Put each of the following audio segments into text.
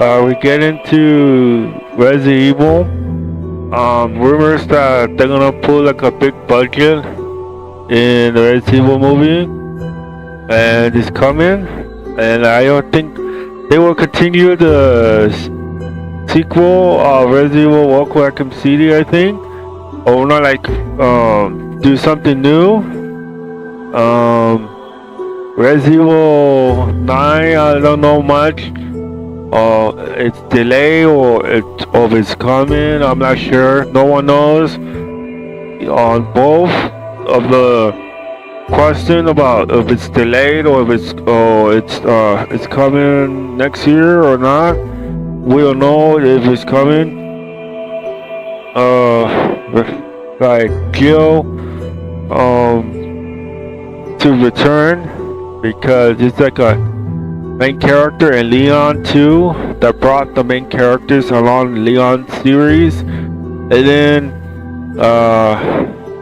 we get into Resident Evil. Rumors that they're gonna pull like a big budget in the Resident Evil movie, and it's coming. And I don't think they will continue the sequel of Resident Evil Welcome Raccoon City. I think, or not like do something new. Resident Evil 9, I don't know much. It's delayed or if it's coming. I'm not sure. No one knows. On both of the question about if it's delayed or if it's coming next year or not. We don't know if it's coming. Like Jill, to return because it's like a main character, and Leon too, that brought the main characters along the Leon series. And then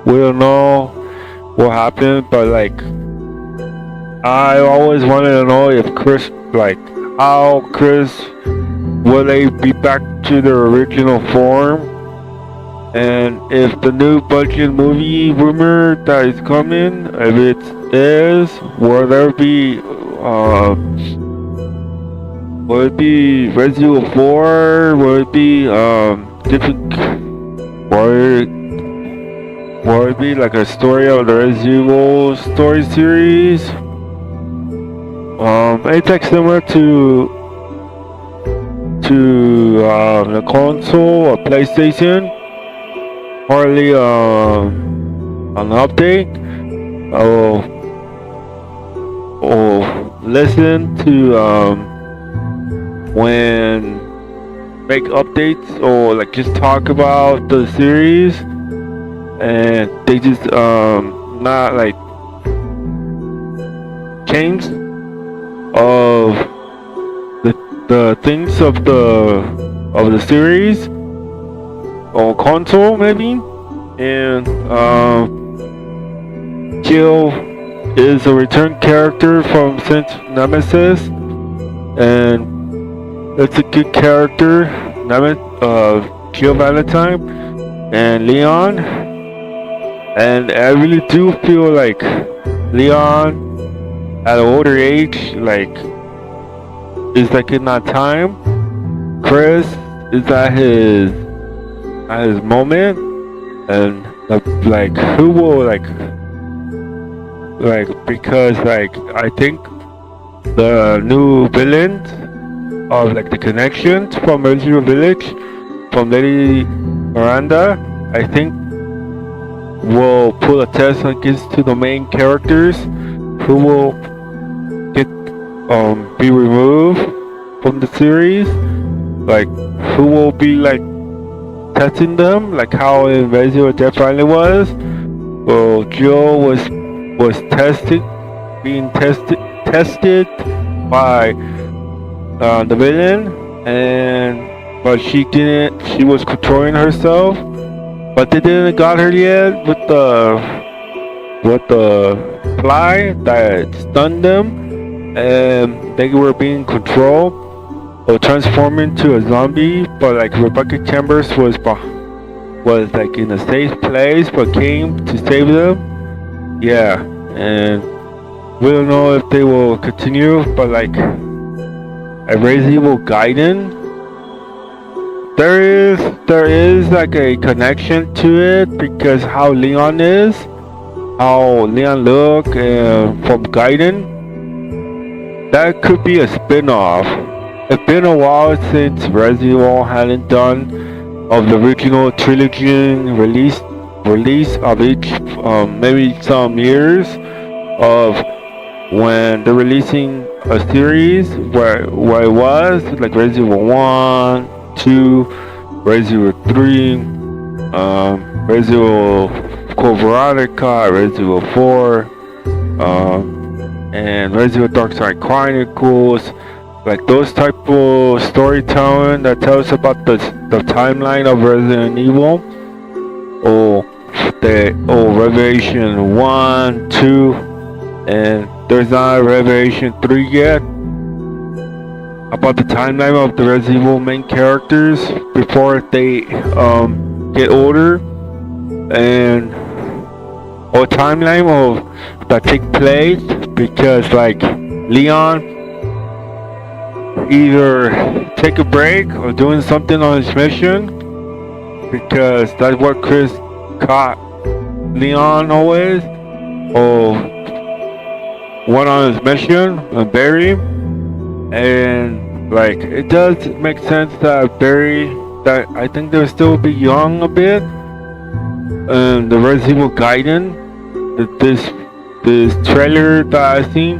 we don't know what happened, but like I always wanted to know if Chris, like how Chris, will they be back to their original form, and if the new budget movie rumor that is coming, if it is, will there be will it be Resident Evil 4? Will it be different? Will it be like a story of the Resident Evil story series? It's like similar to the console or PlayStation. Hardly an update. Or listen to when make updates or like just talk about the series, and they just not like change of the things of the series or console maybe. And Jill is a return character from Saint Nemesis, and it's a good character, Jill Valentine and Leon. And I really do feel like Leon at an older age, like is like in that time. Chris is at his moment, and like who will like because like I think the new villains of like the connections from Resident Village from Lady Miranda, I think will pull a test against to the main characters who will get be removed from the series, like who will be like testing them, like how in Resident Evil Death Island was. Well, Jill was being tested by the villain, but she didn't. She was controlling herself, but they didn't got her yet with the fly that stunned them, and they were being controlled or transforming into a zombie. But like Rebecca Chambers was like in a safe place, but came to save them. Yeah, and we don't know if they will continue, but like a Resident Evil Gaiden, there is like a connection to it because how Leon look from Gaiden. That could be a spin-off. It's been a while since Resident Evil hadn't done of the original trilogy release of each, maybe some years of when they're releasing a series where it was like Resident Evil 1, 2, Resident Evil 3, Resident Evil Code Veronica, Resident Evil 4, and Resident Evil Dark Side Chronicles, like those type of storytelling that tells about the timeline of Resident Evil, or Revelation 1, 2, and there's not Revelation 3 yet. about the timeline of the Resident Evil main characters before they get older, and or timeline of that take place, because like Leon either take a break or doing something on his mission, because that's what Chris caught Leon always, or went on his mission and Barry. And like it does make sense that Barry, that I think they'll still be young a bit, and the Resident Evil Gaiden, this trailer that I seen,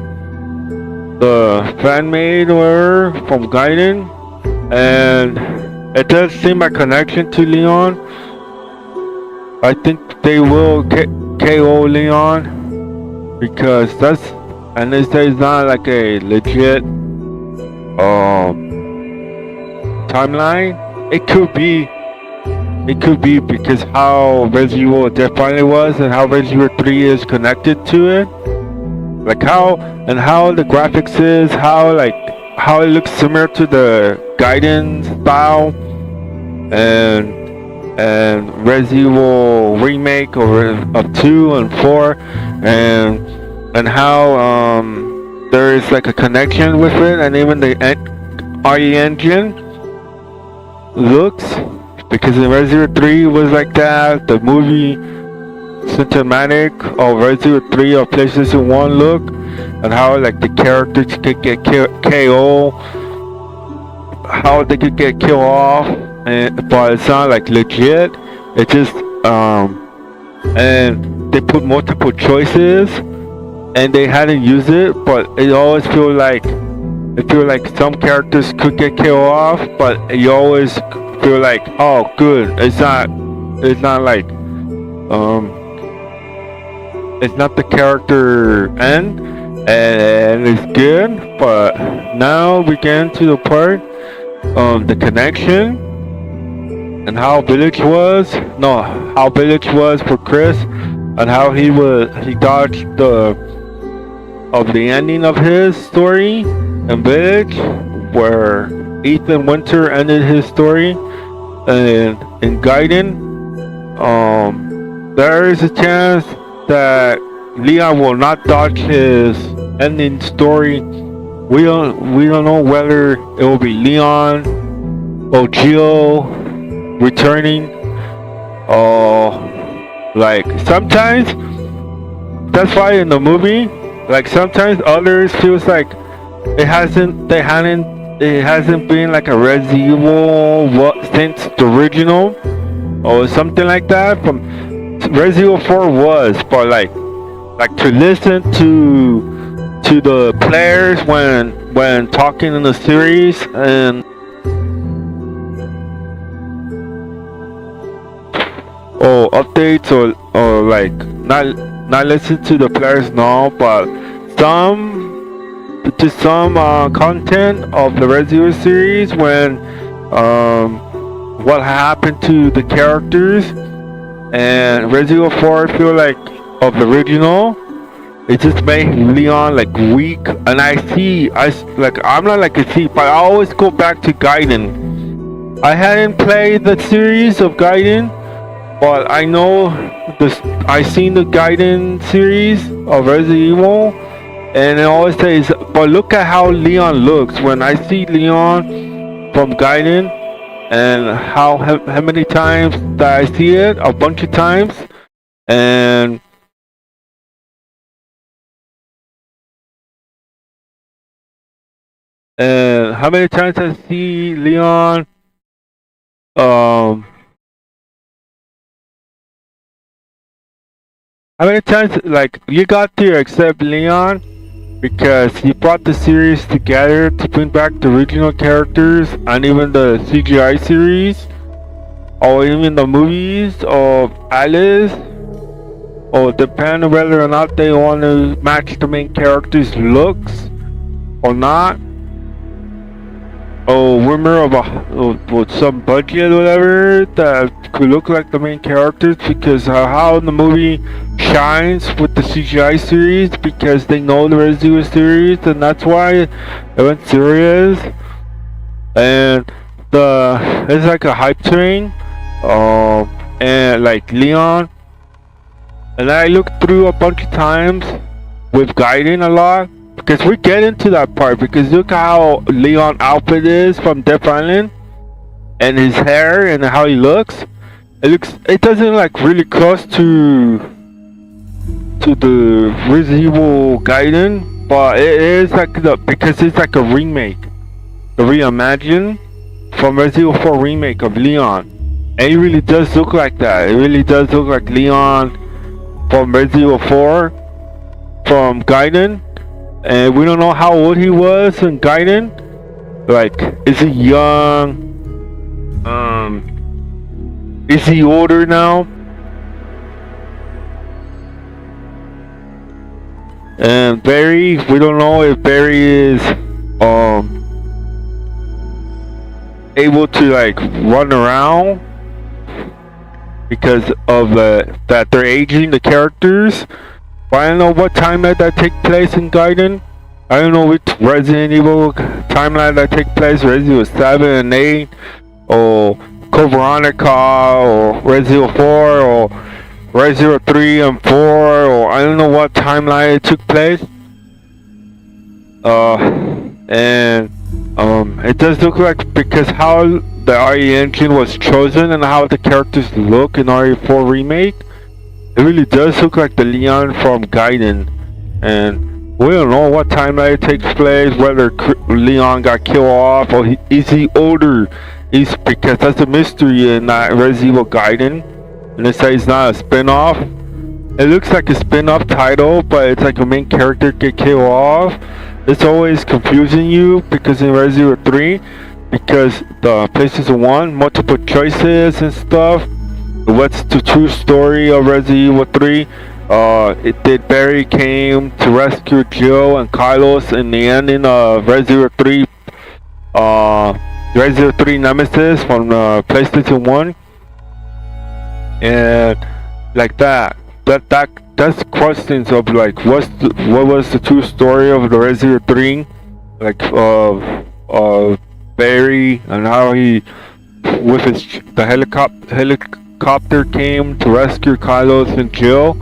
the fan made or from Gaiden, and it does seem a connection to Leon. I think they will KO Leon, because that's, and they say it's not like a legit timeline. It could be because how Resident Evil Death finally was, and how Resident Evil 3 is connected to it, like how the graphics is, how it looks similar to the Gaiden style, and Resident Evil remake of 2 and 4, and how there is like a connection with it, and even the RE engine looks, because in Resident Evil 3 was like that, the movie cinematic of Resident Evil 3 of PlayStation 1 look, and how like the characters could get KO, how they could get killed off, but it's not like legit. It just and they put multiple choices, and they hadn't used it, but it always feel like some characters could get killed off, but you always feel like, oh good, it's not like it's not the character end, and it's good. But now we get into the part the connection, and how Village was for Chris, and how he dodged the ending of his story in Village, where Ethan Winter ended his story, and in Gaiden, there is a chance that Leon will not dodge his ending story. We don't know whether it will be Leon or Jill returning, or like sometimes that's why in the movie, like sometimes others feels like it hasn't been like a Resident Evil since the original or something like that. From Resident Evil 4 was, but like to listen to the players when talking in the series, and or updates, or like not listen to the players now, but some content of the Resident Evil series, when what happened to the characters, and Resident Evil 4 I feel like of the original, it just made Leon like weak, and I'm not like a C, but I always go back to Gaiden. I hadn't played the series of Gaiden, but I know I seen the Gaiden series of Resident Evil, and it always says, but look at how Leon looks. When I see Leon from Gaiden, and how many times that I see it, a bunch of times, and how many times I see Leon, how many times, like, you got to accept Leon because he brought the series together to bring back the original characters, and even the CGI series, or even the movies of Alice, or depend on whether or not they want to match the main character's looks or not, or rumor of some budget or whatever that could look like the main characters, because how the movie shines with the CGI series, because they know the Resident Evil series, and that's why it went serious. and it's like a hype train, and like Leon. And I looked through a bunch of times with Gaiden a lot because we get into that part because look how Leon outfit is from Death Island and his hair and how he looks. It doesn't like really close to the Resident Evil Gaiden, but it is like because it's like a remake, a reimagine from Resident Evil 4 remake of Leon. And it really does look like that. It really does look like Leon from Resident Evil 4 from Gaiden. And we don't know how old he was in Gaiden. Like, is he young? Is he older now? And Barry, we don't know if Barry is able to like run around because of that they're aging the characters. But I don't know what timeline that take place in Gaiden. I don't know which Resident Evil timeline that take place, Resident Evil 7 and 8, or Code Veronica, or Resident Evil 4, or Resident Evil 3 and 4, or I don't know what timeline it took place. And it does look like because how the RE engine was chosen and how the characters look in RE4 remake, it really does look like the Leon from Gaiden. And we don't know what timeline it takes place, whether Leon got killed off or is he older. Because that's a mystery in that Resident Evil Gaiden. And they say it's not a spin-off. It looks like a spin-off title, but it's like a main character get killed off. It's always confusing you because in Resident Evil 3, because the PlayStation 1, multiple choices and stuff. What's the true story of Resident Evil 3? It did Barry came to rescue Jill and Carlos in the ending of Resident Evil 3, Resident Evil 3 Nemesis from PlayStation 1, and like that's questions of like what was the true story of the Resident Evil 3, like of Barry and how he with the helicopter came to rescue Carlos and Jill,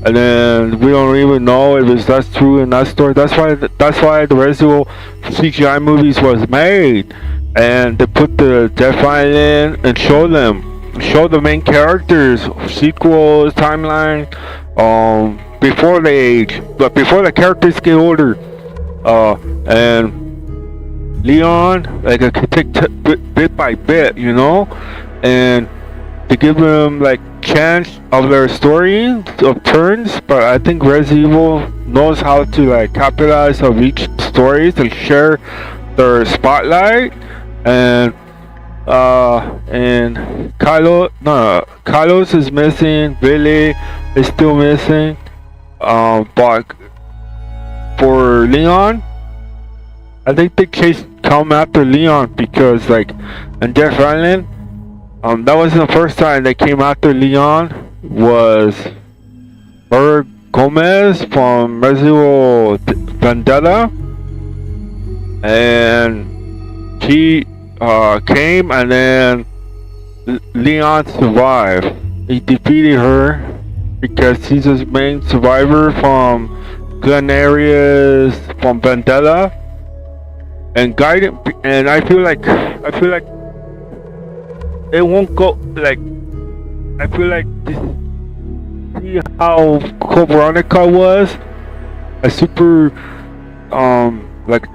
and then we don't even know if that's true in that story. That's why the Resident Evil CGI movies was made, and they put the Death Island and show the main characters, sequels, timeline, before they age, but before the characters get older, and Leon, like, I could take bit by bit, you know, and to give them like chance of their story of turns. But I think Resident Evil knows how to like capitalize of each stories and share their spotlight. And Carlos is missing. Billy is still missing. But for Leon, I think they come after Leon because like in Death Island, that wasn't the first time they came after Leon. Was Laura Gomez from Resident Evil Vendetta, and she came, and then Leon survived. He defeated her because he's the main survivor from Glen Areas from Vendetta. And Gaiden, and I feel like it won't go like. I feel like this. See how Code Veronica was a super, like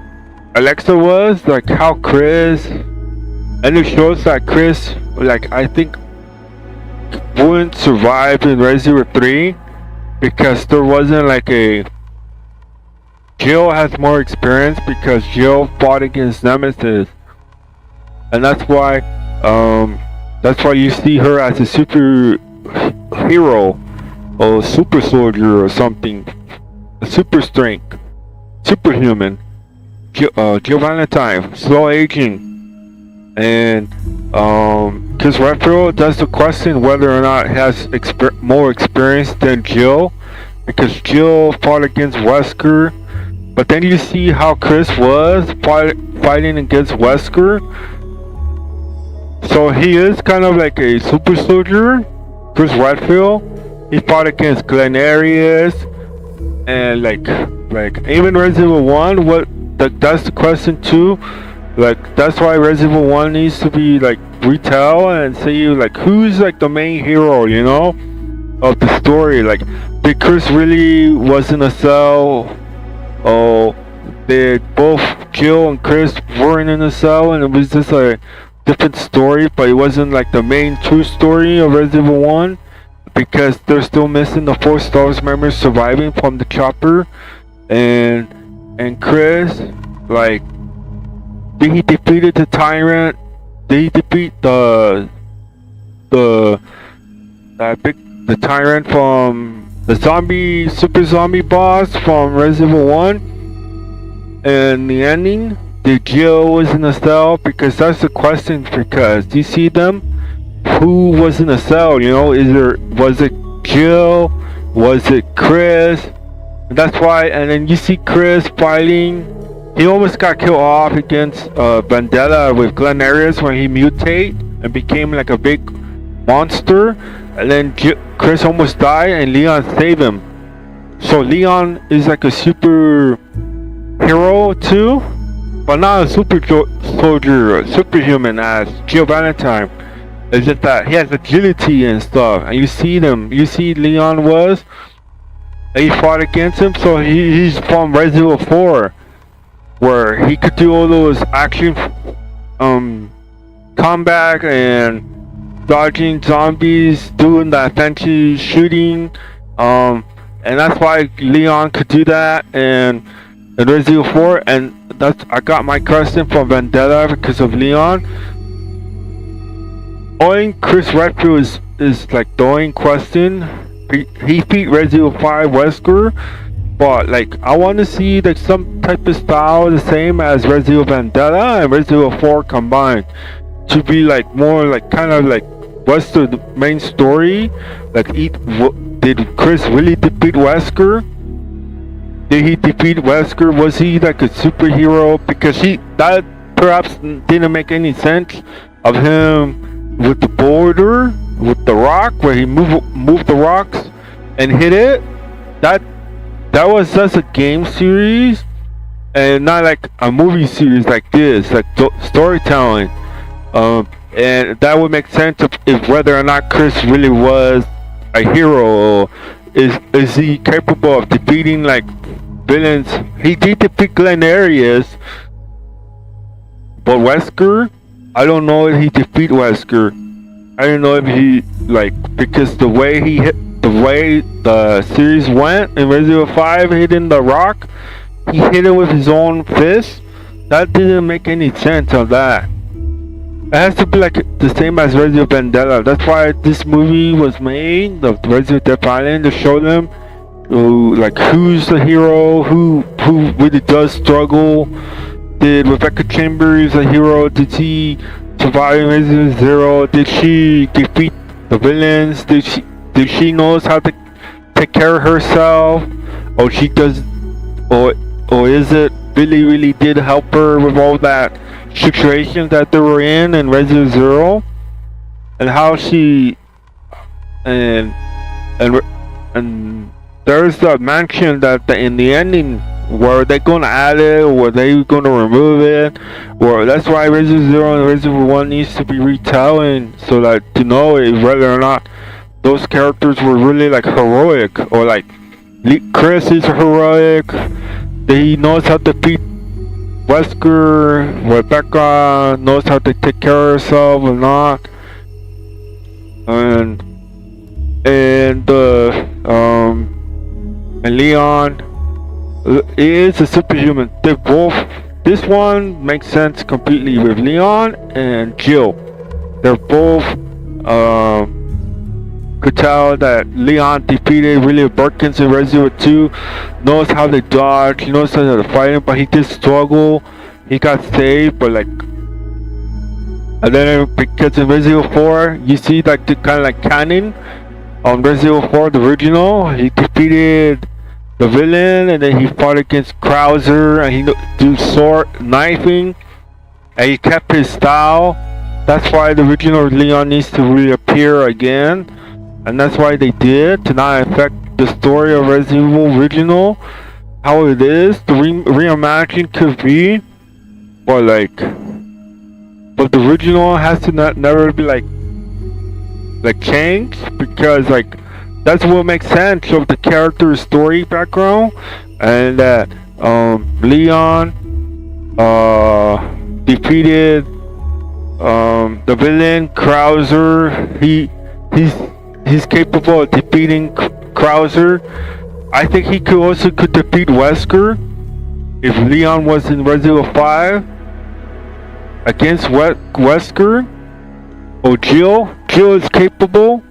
Alexa was, like how Chris, and it shows that Chris, like I think, wouldn't survive in Resident Evil 3 because there wasn't like a. Jill has more experience because Jill fought against Nemesis, and that's why you see her as a super hero or super soldier or something, a super strength, superhuman. Jill Valentine, slow aging, and Chris Redfield does the question whether or not he has more experience than Jill, because Jill fought against Wesker. But then you see how Chris was fought fighting against Wesker. So he is kind of like a super soldier. Chris Redfield. He fought against Glenn Arias, and like even Resident Evil 1. That's the question too. Like that's why Resident Evil 1 needs to be like retell and say like who's like the main hero, you know, of the story. Like did Chris really was in a cell? Oh, they both Jill and Chris weren't in a cell, and it was just a different story, but it wasn't like the main true story of Resident Evil 1 because they're still missing the 4 Stars members surviving from the chopper, and Chris, like, did he defeated the Tyrant? Did he defeat the Tyrant from the super zombie boss from Resident Evil 1? And the ending, did Jill was in a cell? Because that's the question. Because do you see them? Who was in a cell? You know, was it Jill? Was it Chris? And that's why. And then you see Chris fighting. He almost got killed off against Vendetta with Glenn Arias when he mutate and became like a big monster. And then Chris almost died, and Leon saved him. So Leon is like a super hero too, but not a super soldier, superhuman as Jill Valentine. It's just that he has agility and stuff, and you see Leon was, and he fought against him. So he's from Resident Evil 4, where he could do all those action, combat and dodging zombies, doing that fancy shooting, and that's why Leon could do that. And Resident Evil 4, and I got my question from Vendetta because of Leon. Only Chris Redfield is like the only question. He beat Resident Evil 5 Wesker, but like I want to see like some type of style the same as Resident Evil Vendetta and Resident Evil 4 combined to be like more like kind of like what's the main story? Like did Chris really defeat Wesker? Did he defeat Wesker? Was he like a superhero? Because that perhaps didn't make any sense of him with the boulder, with the rock, where he moved the rocks and hit it. That was just a game series and not like a movie series like this, like storytelling. And that would make sense if whether or not Chris really was a hero, or is he capable of defeating like villains. He did defeat Glenn Arias, but Wesker, I don't know if he defeat Wesker. I don't know if he like because the way the series went in Resident Evil 5 hitting the rock, he hit it with his own fist. That didn't make any sense of that. It has to be like the same as Resident Evil Vendetta. That's why this movie was made, the Resident Evil Dead Island, to show them like who's the hero, who really does struggle. Did Rebecca Chambers a hero? Did she survive in Resident Evil 0? Did she defeat the villains? Did she knows how to take care of herself? Or she does, or is it really did help her with all that situation that they were in Resident Evil 0? And how she and there's the mansion that in the ending, were they gonna add it, or were they gonna remove it? Or that's why Resident Evil 0 and Resident Evil 1 needs to be retelling, so that to know whether or not those characters were really like heroic, or like Chris is heroic, he knows how to beat Wesker, Rebecca knows how to take care of herself or not, and Leon is a superhuman. They both. This one makes sense completely with Leon and Jill. They're both. Could tell that Leon defeated William Birkins in Resident Evil 2. Knows how to dodge. He knows how to fight, but he did struggle. He got saved, but like. And then because in Resident Evil 4, you see like the kind of like canon on Resident Evil 4, the original. He defeated the villain, and then he fought against Krauser, and he do sword knifing. and he kept his style. That's why the original Leon needs to reappear again, and that's why they did, to not affect the story of Resident Evil original, how it is. The reimagining could be, but but the original has to never be like changed, because like that's what makes sense of the character's story background, and that Leon defeated the villain Krauser. He's capable of defeating Krauser. I think he could defeat Wesker if Leon was in Resident Evil 5 against Wesker. Or Jill is capable.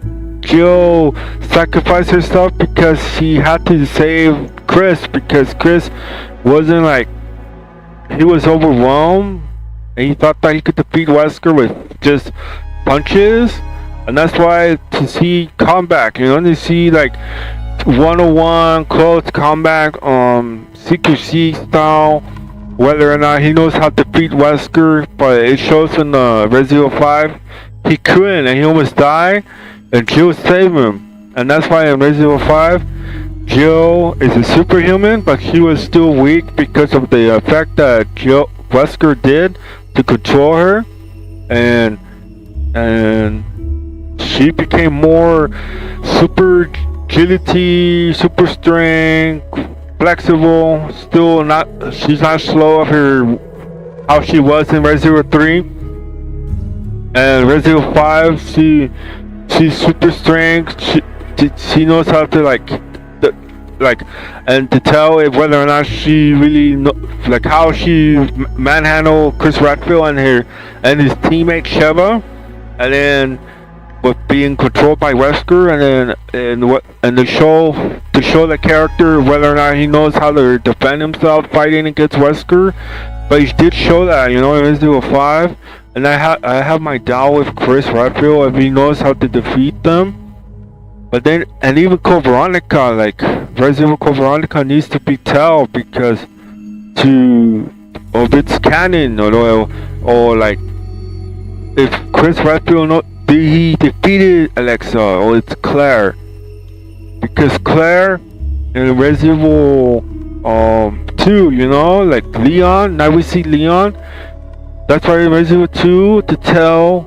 Jill sacrificed herself because she had to save Chris, because Chris wasn't he was overwhelmed and he thought that he could defeat Wesker with just punches. And that's why to see combat, to see one-on-one close combat, CQC style, whether or not he knows how to defeat Wesker, but it shows in the Resident Evil 5 he couldn't, and he almost died, and Jill saved him. And that's why in Resident Evil 5, Jill is a superhuman, but she was still weak because of the effect that Wesker did to control her, and she became more super agility, super strength, flexible. Still not, she's not slow of her how she was in Resident Evil 3. And Resident Evil 5, she's super strength. She knows how to and to tell if whether or not she really how she manhandled Chris Redfield and his teammate Sheva, and then with being controlled by Wesker, and to show the character whether or not he knows how to defend himself fighting against Wesker. But he did show that, in Resident Evil 5. And I have my doubt with Chris Redfield if he knows how to defeat them. But then, and even Code Veronica, Resident Evil Code Veronica needs to be told, because of its canon, or if Chris Redfield he defeated Alexa, or it's Claire, because Claire in Resident Evil 2, Leon. Now we see Leon. That's why in Resident Evil 2 to tell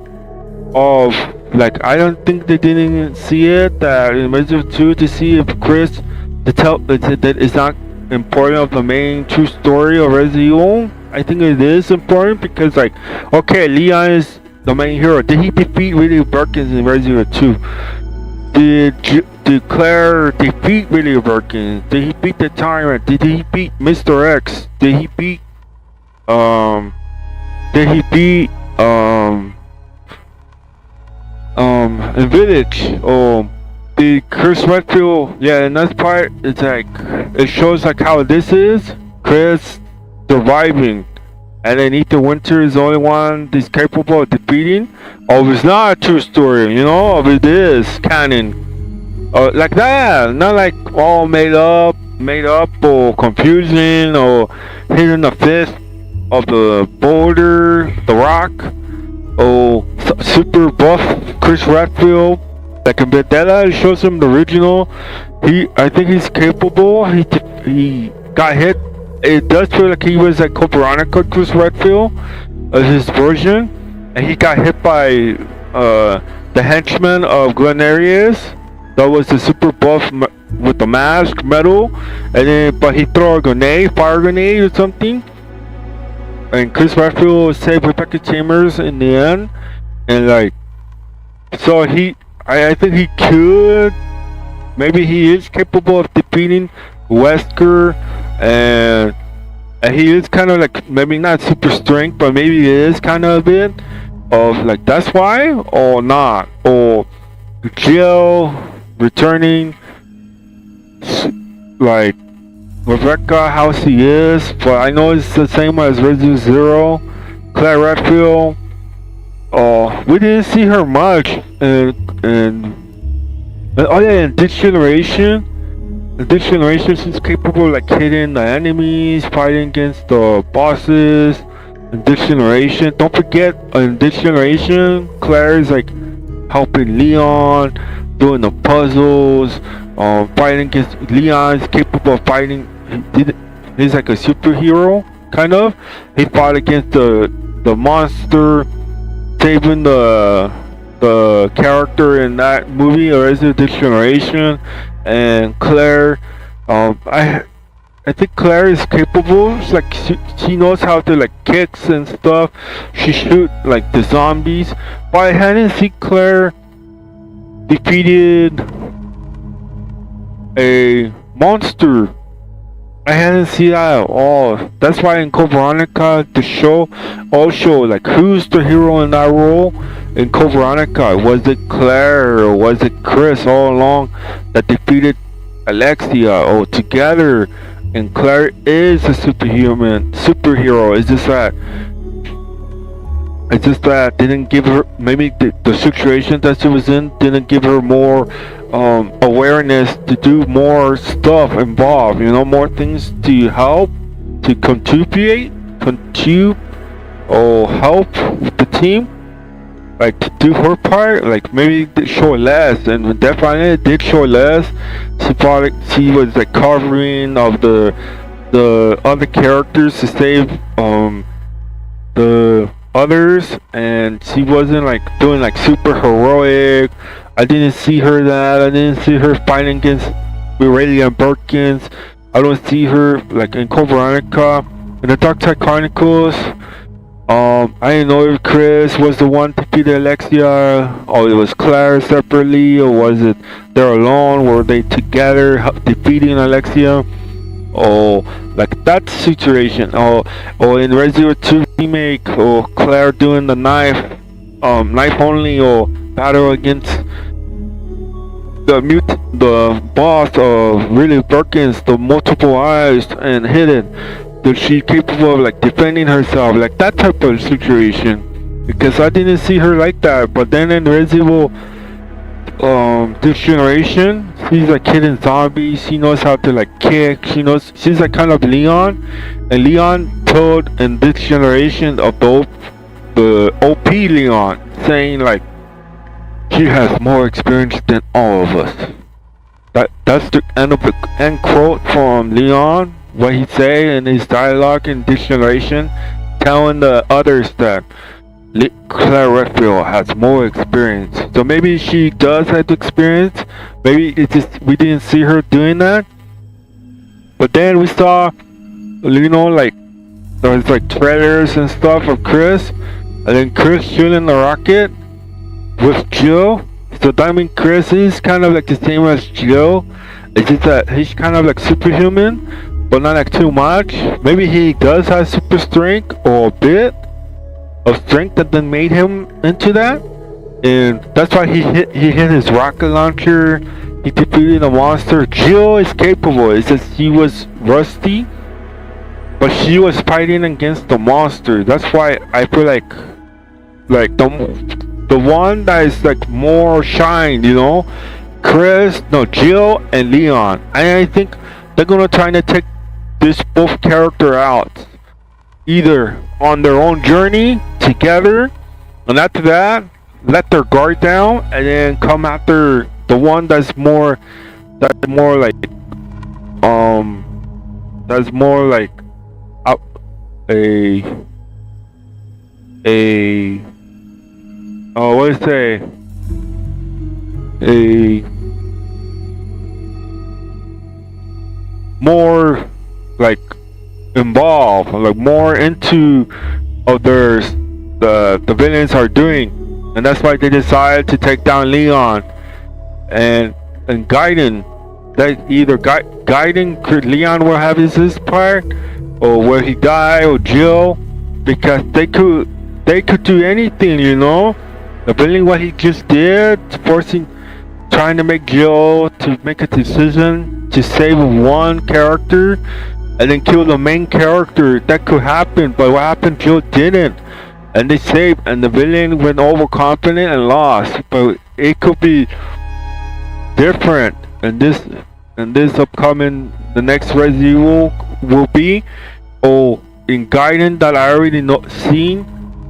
of I don't think they didn't see it, that in Resident Evil 2 to see if Chris to tell that it's not important of the main true story of Resident Evil. I think it is important because okay, Leon is the main hero. Did he defeat Willie Perkins in Resident Evil 2? Did Claire defeat Willie Perkins? Did he beat the Tyrant? Did he beat Mr. X? Did he beat in Village? The Chris Redfield, in that part, it's it shows how this is Chris surviving, and then Ethan Winter is the only one that's capable of defeating. It's not a true story, of it is canon, like that, not all made up or confusing or hidden the fifth of the Boulder, The Rock, or super buff Chris Redfield. In Vendetta, it shows him the original. I think he's capable. He got hit. It does feel like he was Code Veronica Chris Redfield, his version, and he got hit by the henchman of Glenarius. That was the super buff with the mask, metal, but he threw a fire grenade or something. And Chris Redfield saved Rebecca Chambers in the end, and so I think he could, maybe he is capable of defeating Wesker, and he is kind of maybe not super strength, but maybe he is kind of a bit of that's why, or not, or Jill returning, Rebecca, how she is, but I know it's the same as Resident Zero. Claire Redfield, we didn't see her much, and This Generation. In This Generation, she's capable of hitting the enemies, fighting against the bosses, in this generation. Don't forget, in this generation, Claire is like helping Leon, doing the puzzles, fighting against Leon's capable of fighting. He's like a superhero, kind of. He fought against the monster, saving the character in that movie, or is it this generation? And Claire, I think Claire is capable. She's like she knows how to like kicks and stuff. She shoot like the zombies. But I hadn't seen Claire defeated a monster. I hadn't seen that at all. That's why in Code Veronica, the show also like who's the hero in that role? In Code Veronica, was it Claire or was it Chris all along that defeated Alexia? Oh, together. And Claire is a superhero. It's just that didn't give her, maybe the situation that she was in didn't give her more awareness to do more stuff involved. You know, more things to help, to contribute, or help with the team. Like to do her part, like maybe show less, and definitely it did show less. She was like covering of the other characters to save the others, and she wasn't like doing like super heroic. I didn't see her that. I didn't see her fighting against Aurelian Perkins. I don't see her like in Code Veronica. In the Dark Side Chronicles, I didn't know if Chris was the one to defeat Alexia, or it was Claire separately, or was it they're alone? Were they together defeating Alexia? Or like that situation, or in Resident Evil 2 remake, or Claire doing the knife only, or battle against the boss of really Perkins, the multiple eyes and hidden. That she capable of like defending herself, like that type of situation. Because I didn't see her like that. But then in Resident Evil this generation, she's like hitting zombies. She knows how to like kick. She's like kind of Leon. And Leon told in this generation of the OP Leon, saying like she has more experience than all of us. That's the end quote from Leon. What he say in his dialogue in this generation, telling the others that Claire Redfield has more experience. So maybe she does have experience. Maybe it's just we didn't see her doing that. But then we saw, you know, like there was like trailers and stuff of Chris, and then Chris shooting the rocket with Jill. So that means Chris is kind of like the same as Jill. It's just that he's kind of like superhuman, but not like too much. Maybe he does have super strength, or a bit of strength that then made him into that, and that's why he hit his rocket launcher. He defeated a monster. Jill is capable. It's just she was rusty, but she was fighting against the monster. That's why I feel like the one that is like more shine, you know, Jill and Leon. I think they're gonna try to take this both character out, either on their own journey together, and after that let their guard down, and then come after the one that's more like what is it, a more like involved, like more into others the villains are doing, and that's why they decided to take down Leon and Gaiden. That either Gaiden, Leon will have his part, or where he die, or Jill, because they could do anything, you know. The villain, what he just did, trying to make Jill to make a decision to save one character and then kill the main character. That could happen, but what happened? Jill didn't, and they saved, and the villain went overconfident and lost. But it could be different, and this upcoming, the next Resident Evil will be, or in Gaiden that I already know seen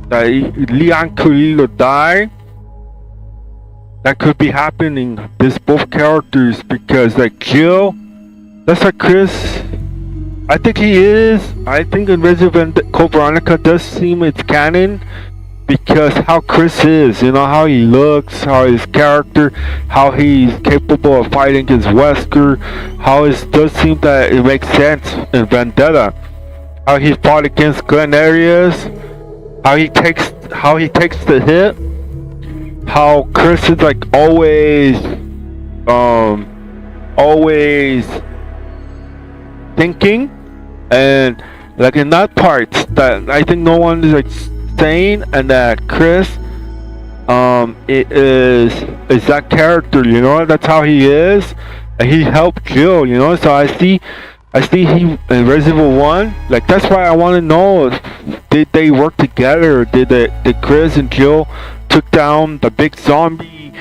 that Leon could either die. That could be happening. This both characters because like Jill, that's like Chris. I think he is. I think in Resident Evil Code Veronica does seem it's canon because how Chris is, you know, how he looks, how his character, how he's capable of fighting against Wesker, how it does seem that it makes sense in Vendetta. How he fought against Glenn Arias, how he takes the hit, how Chris is like always thinking, and like in that part that I think no one is like saying, and that Chris it is that character, you know, that's how he is, and he helped Jill, you know. So I see he in Resident Evil 1, like that's why I want to know, did they work together? Did Chris and Jill took down the big zombie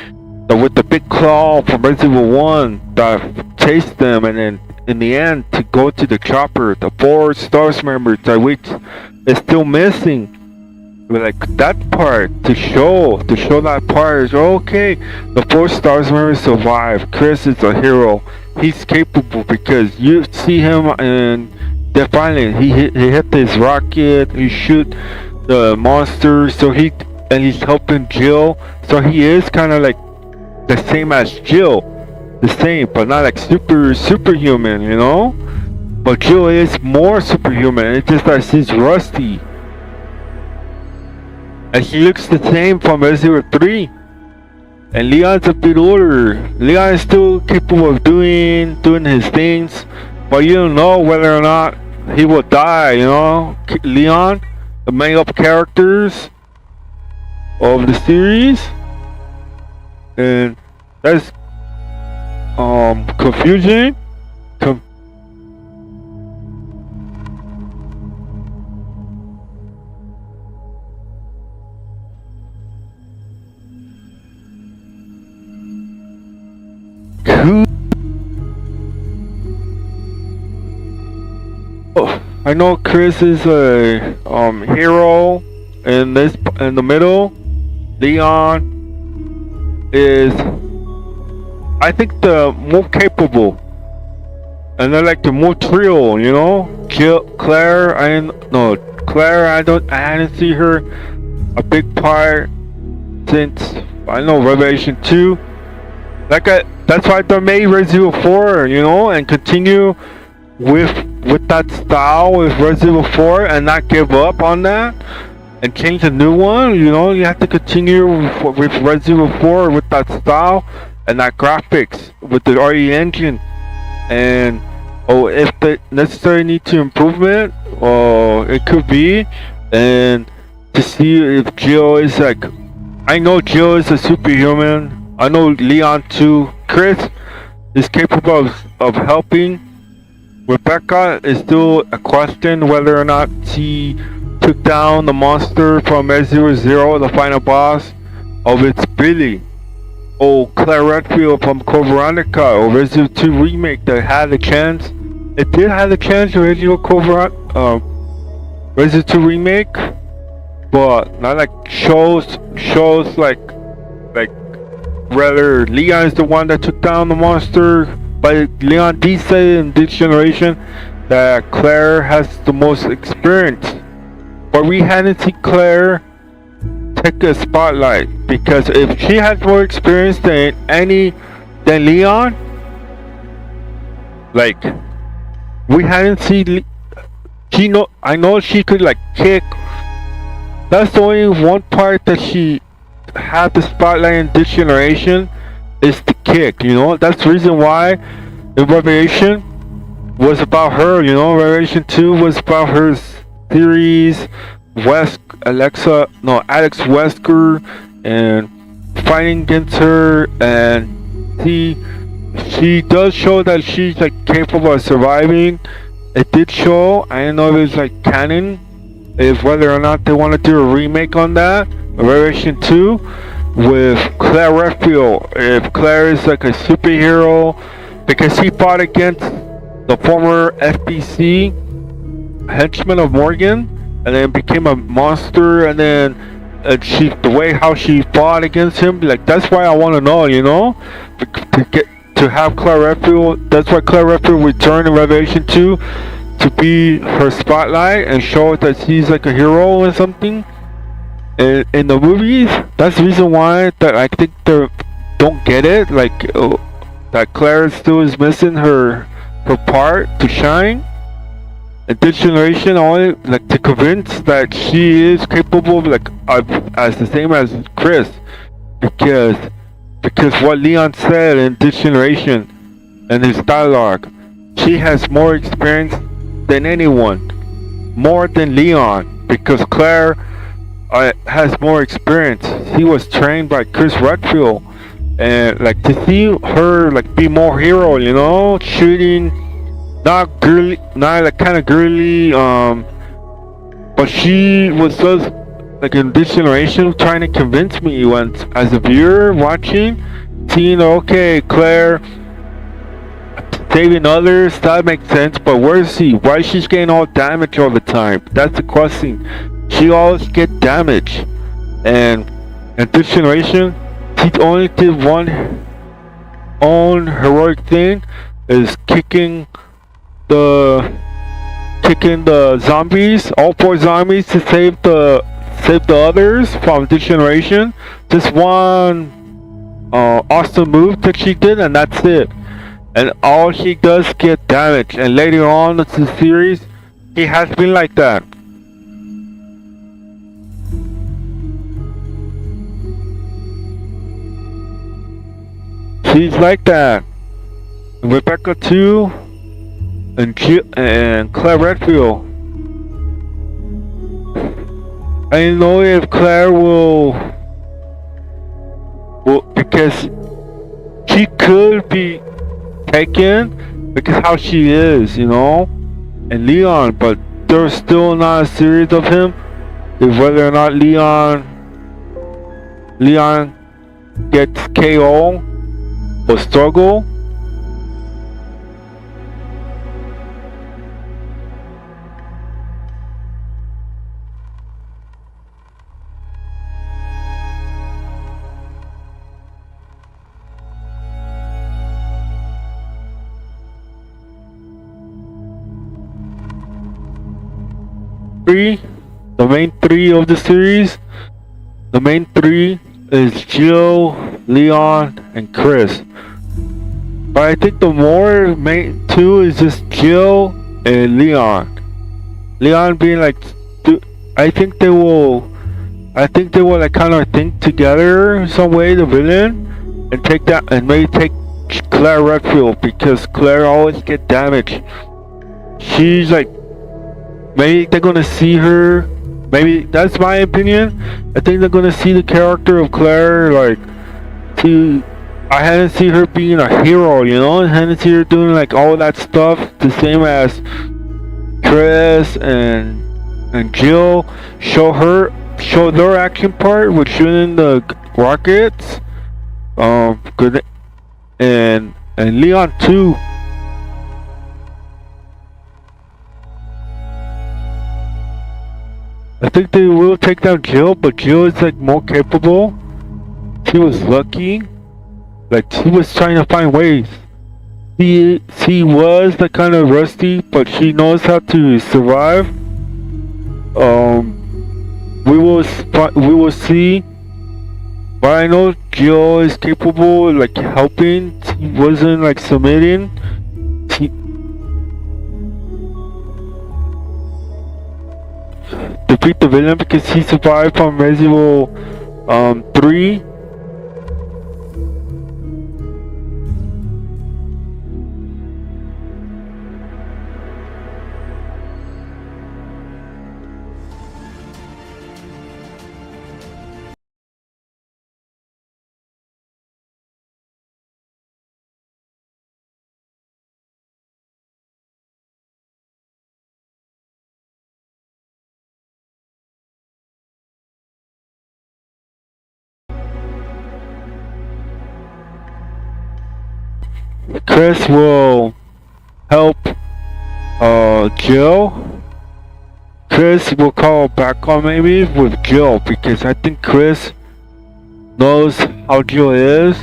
with the big claw from Resident Evil 1 that chased them, and then in the end to go to the chopper, the 4 stars members that which is still missing. But like that part to show that part is okay. The 4 stars members survive. Chris is a hero. He's capable because you see him and definitely he hit this rocket. He shoot the monster. So he's helping Jill. So he is kind of like the same as Jill. The same, but not like superhuman, you know. But Jill is more superhuman. It's just that she's rusty, and she looks the same from Resident Evil 3. And Leon's a bit older. Leon is still capable of doing his things, but you don't know whether or not he will die. You know, Leon, the main up characters of the series, and that's confusing. I know Chris is a hero in the middle. Leon is, I think, the more capable, and they're like the more trio, you know. Claire, I hadn't seen her a big part since I know Revelation 2. That's why they made Resident Evil 4, you know, and continue with that style with Resident Evil 4 and not give up on that and change a new one. You know, you have to continue with Resident Evil 4 with that style and that graphics with the RE engine. And if the necessary need to improvement, it could be. And to see if Jill is like, I know Jill is a superhuman. I know Leon too. Chris is capable of helping. Rebecca is still a question whether or not she took down the monster from Resident Evil 0, the final boss, of its Billy. Claire Redfield from Code Veronica or Resident Evil 2 remake that had a chance. It did have a chance in Resident Evil 2 remake, but not like shows like rather Leon is the one that took down the monster. But Leon did say in this generation that Claire has the most experience, but we hadn't seen Claire take a spotlight, because if she has more experience than Leon, like we hadn't seen. I know she could like kick. That's the only one part that she had the spotlight in this generation, is the kick, you know. That's the reason why the Revelation was about her, you know. Revelation 2 was about her series, Alex Wesker, and fighting against her, and she does show that she's like capable of surviving. It did show. I don't know if it's like canon, if whether or not they want to do a remake on that. Revelation 2 with Claire Redfield, if Claire is like a superhero, because he fought against the former FBC henchman of Morgan, and then became a monster, and then the way how she fought against him, like that's why I want to know, to have Claire Redfield. That's why Claire Redfield returned in Revelation 2 to be her spotlight and show that she's like a hero or something. In the movies, that's the reason why that I think they don't get it, like that Claire still is missing her part to shine. And this generation, only like to convince that she is capable, as the same as Chris, because what Leon said in this generation and his dialogue, she has more experience than anyone, more than Leon, because Claire has more experience. He was trained by Chris Redfield, and like to see her like be more hero, shooting, not girly, not like kind of girly, but she was just like in this generation trying to convince me once as a viewer watching, seeing okay, Claire saving others, that makes sense, but where is she? Why is she getting all damage all the time? That's the question. She always get damage, and in this generation, she only did one own heroic thing, is kicking the zombies, all 4 zombies, to save the others from this generation. Just one awesome move that she did, and that's it. And all she does get damage. And later on in the series, he has been like that. She's like that. Rebecca too, and Claire Redfield. I don't know if Claire will, because she could be taken because how she is, and Leon, but there's still not a series of him. If whether or not Leon gets KO or struggle. The main three of the series. The main three is Jill, Leon, and Chris. But I think the more main two is just Jill and Leon. Leon being like, I think they will like kind of think together in some way, the villain, and take that, and maybe take Claire Redfield, because Claire always get damage. She's like, maybe they're gonna see her. Maybe that's my opinion. I think they're gonna see the character of Claire. Like, I hadn't seen her being a hero, I hadn't seen her doing like all that stuff, the same as Chris and Jill. Show their action part with shooting the rockets. Good, and Leon too. I think they will take down Jill, but Jill is like more capable. She was lucky. Like, she was trying to find ways. She was like kind of rusty, but she knows how to survive. We will see. But I know Jill is capable, like helping. She wasn't like submitting. Defeat the villain because he survived from Resident Evil 3. Chris will help Jill Chris will call back on maybe with Jill, because I think Chris knows how Jill is,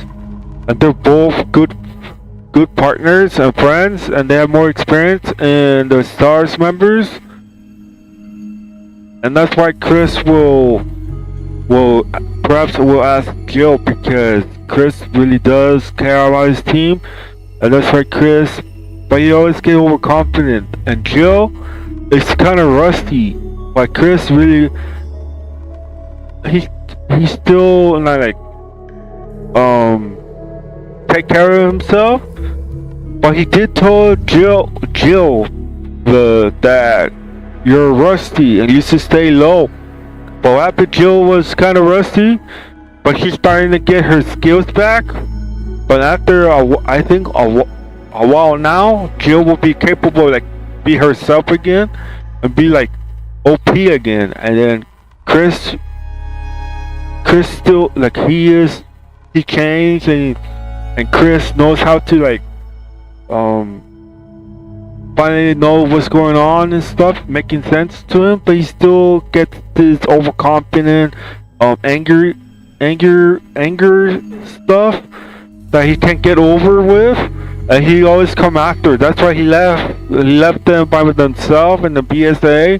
and they're both good partners and friends, and they have more experience in the Stars members, and that's why Chris will perhaps ask Jill, because Chris really does care about his team, and that's why Chris, but he always get overconfident, and Jill is kind of rusty, but Chris really, he's still not like take care of himself, but he did tell Jill that you're rusty and you should stay low. But after Jill was kind of rusty, but she's starting to get her skills back. But after I think a while now, Jill will be capable like be herself again and be like OP again. And then Chris still like he changed, and Chris knows how to like finally know what's going on and stuff, making sense to him, but he still gets this overconfident anger stuff that he can't get over with, and he always come after. That's why he left them by themselves in the BSA,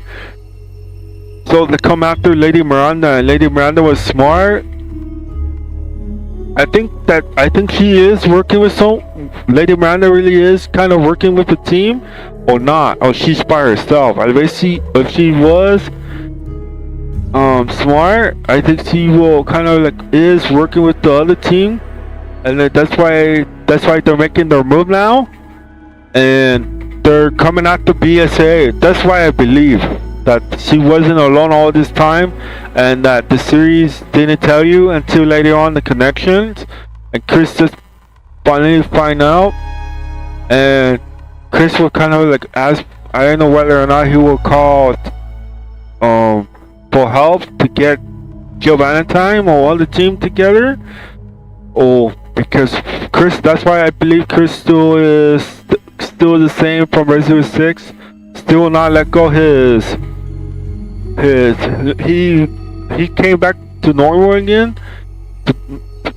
so they come after Lady Miranda, and Lady Miranda was smart. I think she is working with Lady Miranda really is kind of working with the team, or not, or she's by herself. If she was smart, I think she will kind of like is working with the other team, and that's why they're making their move now, and they're coming after BSA. That's why I believe that she wasn't alone all this time, and that the series didn't tell you until later on the connections, and Chris just finally find out, and Chris will kind of like ask, I don't know whether or not he will call for help to get Jill Valentine or all the team together, or because Chris, that's why I believe Chris still is still the same from Resident Evil 6, still not let go he came back to normal again,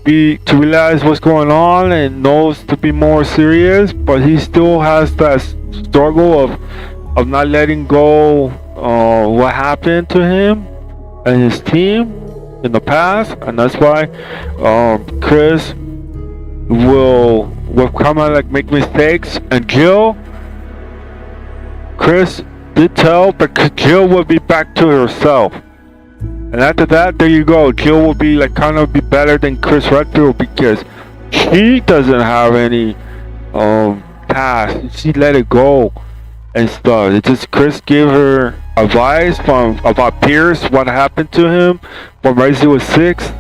to realize what's going on, and knows to be more serious, but he still has that struggle of not letting go what happened to him and his team in the past, and that's why Chris will come out like make mistakes, and Chris did tell, but Jill will be back to herself. And after that, there you go. Jill will be like kind of be better than Chris Redfield, because she doesn't have any past. She let it go and stuff. It's just Chris gave her advice about Pierce, what happened to him from Resident Evil 6,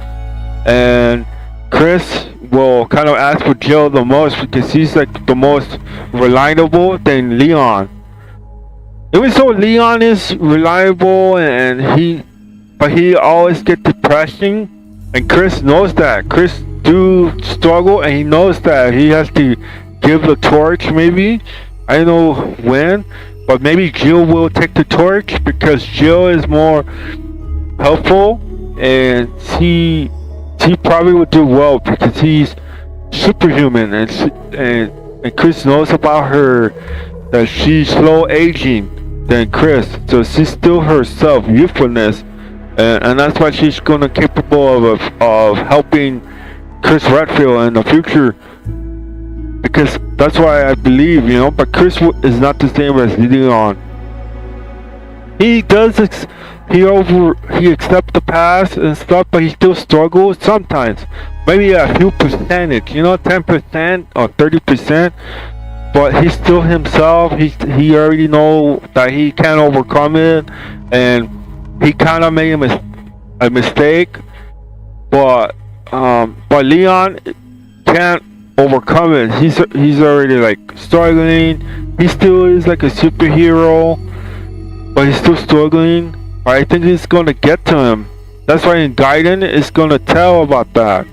and Chris will kind of ask for Jill the most, because he's like the most reliable than Leon. Even so, Leon is reliable, and he always get depression, and Chris knows that. Chris do struggle, and he knows that he has to give the torch. Maybe I don't know when, but maybe Jill will take the torch, because Jill is more helpful, and she probably would do well, because he's superhuman, and Chris knows about her that she's slow aging than Chris, so she's still herself, youthfulness, and that's why she's gonna capable of helping Chris Redfield in the future, because that's why I believe, but Chris is not the same as Leon. He does he accepts the past and stuff, but he still struggles sometimes, maybe a few percentage, 10% or 30%. But he's still himself. He already know that he can't overcome it, and he kind of made a mistake. But Leon can't overcome it. He's already like struggling. He still is like a superhero, but he's still struggling. I think it's gonna get to him. That's why in Gaiden it's gonna tell about that.